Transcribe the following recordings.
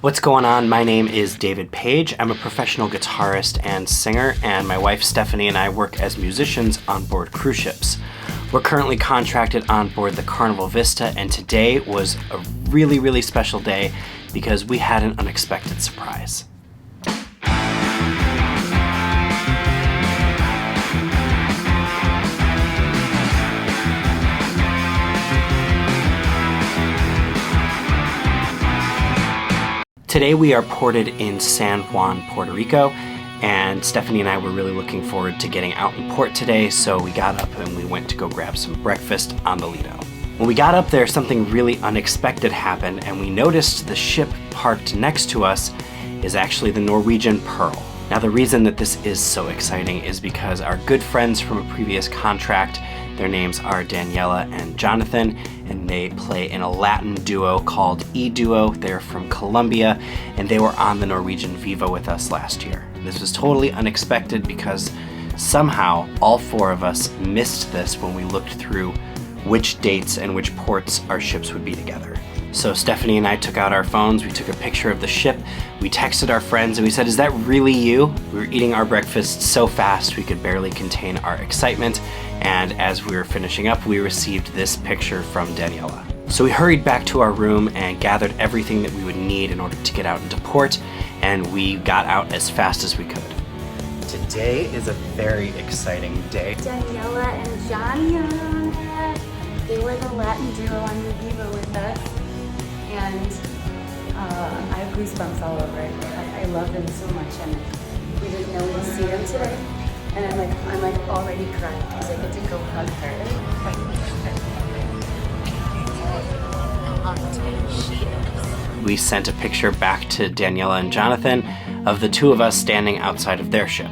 What's going on? My name is David Page. I'm a professional guitarist and singer, and my wife Stephanie and I work as musicians on board cruise ships. We're currently contracted on board the Carnival Vista, and today was a really special day because we had an unexpected surprise. Today we are ported in San Juan, Puerto Rico, and Stephanie and I were really looking forward to getting out in port today, so we got up and we went to go grab some breakfast on the Lido. When we got up there, something really unexpected happened, and we noticed the ship parked next to us is actually the Norwegian Pearl. Now the reason that this is so exciting is because our good friends from a previous contract, their names are Daniela and Jonathan, and they play in a Latin duo called E-Duo. They're from Colombia, and they were on the Norwegian Viva with us last year. This was totally unexpected because somehow all four of us missed this when we looked through which dates and which ports our ships would be together. So Stephanie and I took out our phones, we took a picture of the ship, we texted our friends and we said, "Is that really you?" We were eating our breakfast so fast we could barely contain our excitement, and as we were finishing up, we received this picture from Daniela. So we hurried back to our room and gathered everything that we would need in order to get out into port, and we got out as fast as we could. Today is a very exciting day. Daniela and Johnny, they were the Latin duo on the Viva with us, and I have goosebumps all over it. I love them so much, and we didn't know we'd see them today. And I'm like already crying because I get to go hug her. We sent a picture back to Daniela and Jonathan of the two of us standing outside of their ship.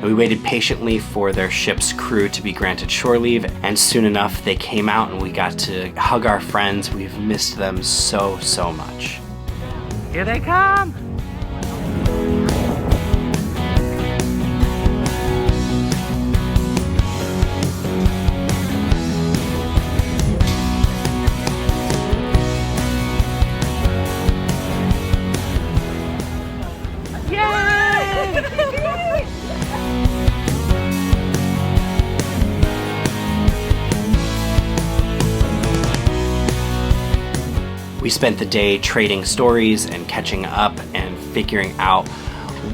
We waited patiently for their ship's crew to be granted shore leave, and soon enough they came out and we got to hug our friends. We've missed them so much. Here they come! We spent the day trading stories and catching up and figuring out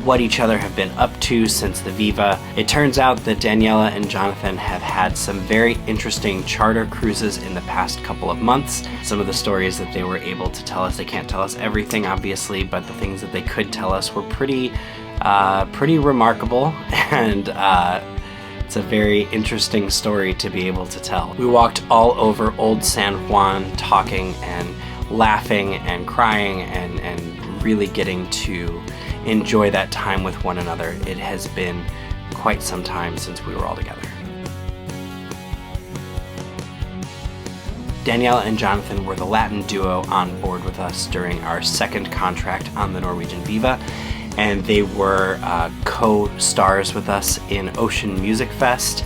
what each other have been up to since the Viva. It turns out that Daniela and Jonathan have had some very interesting charter cruises in the past couple of months. Some of the stories that they were able to tell us, they can't tell us everything obviously, but the things that they could tell us were pretty remarkable, and it's a very interesting story to be able to tell. We walked all over old San Juan talking and laughing and crying and really getting to enjoy that time with one another. It has been quite some time since we were all together. Daniela and Jonathan were the Latin duo on board with us during our second contract on the Norwegian Viva, and they were co-stars with us in Ocean Music Fest.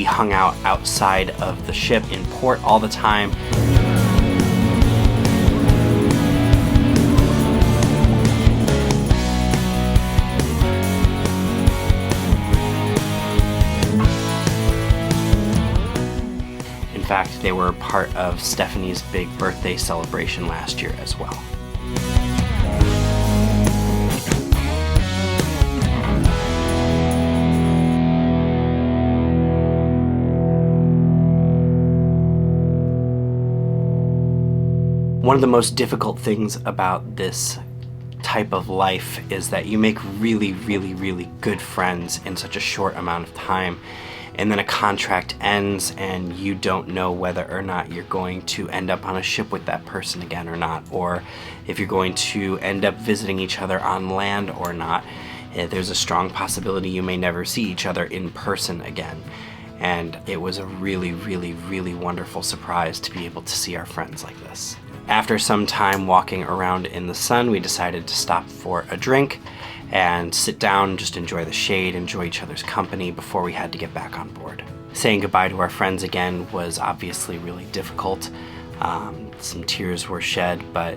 Hung out outside of the ship in port all the time. In fact, they were part of Stephanie's big birthday celebration last year as well. One of the most difficult things about this type of life is that you make really good friends in such a short amount of time, and then a contract ends and you don't know whether or not you're going to end up on a ship with that person again or not, or if you're going to end up visiting each other on land or not. There's a strong possibility you may never see each other in person again. And it was a really wonderful surprise to be able to see our friends like this. After some time walking around in the sun, we decided to stop for a drink and sit down, just enjoy the shade, enjoy each other's company before we had to get back on board. Saying goodbye to our friends again was obviously really difficult. Some tears were shed, but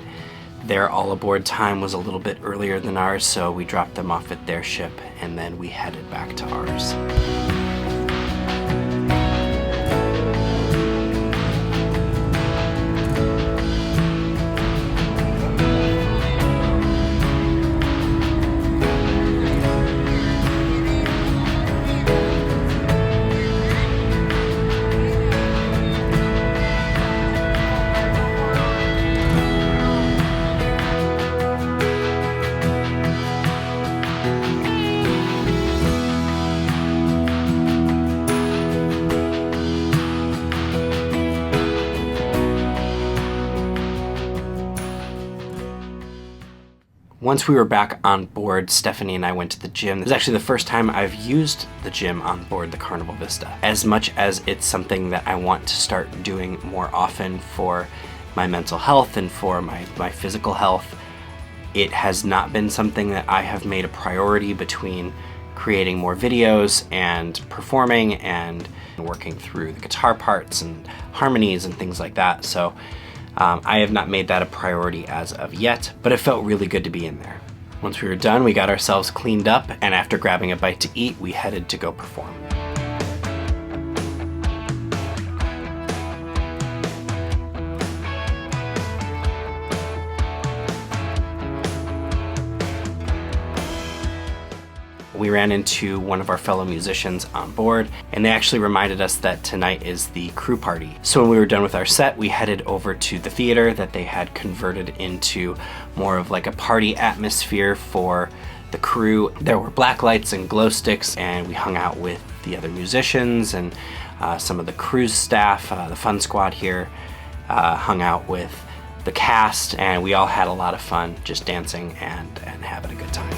their all aboard time was a little bit earlier than ours, so we dropped them off at their ship and then we headed back to ours. Once we were back on board, Stephanie and I went to the gym. This is actually the first time I've used the gym on board the Carnival Vista. As much as it's something that I want to start doing more often for my mental health and for my physical health, it has not been something that I have made a priority between creating more videos and performing and working through the guitar parts and harmonies and things like that. So I have not made that a priority as of yet, but it felt really good to be in there. Once we were done, we got ourselves cleaned up, and after grabbing a bite to eat, we headed to go perform. We ran into one of our fellow musicians on board, and they actually reminded us that tonight is the crew party. So when we were done with our set, we headed over to the theater that they had converted into more of like a party atmosphere for the crew. There were black lights and glow sticks, and we hung out with the other musicians and some of the cruise staff. The fun squad here hung out with the cast, and we all had a lot of fun just dancing and having a good time.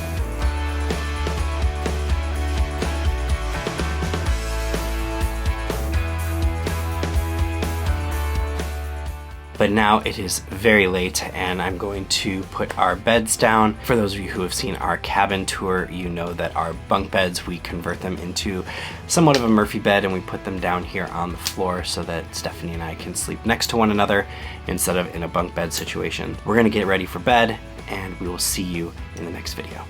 But now it is very late and I'm going to put our beds down. For those of you who have seen our cabin tour, you know that our bunk beds, we convert them into somewhat of a Murphy bed and we put them down here on the floor so that Stephanie and I can sleep next to one another instead of in a bunk bed situation. We're gonna get ready for bed and we will see you in the next video.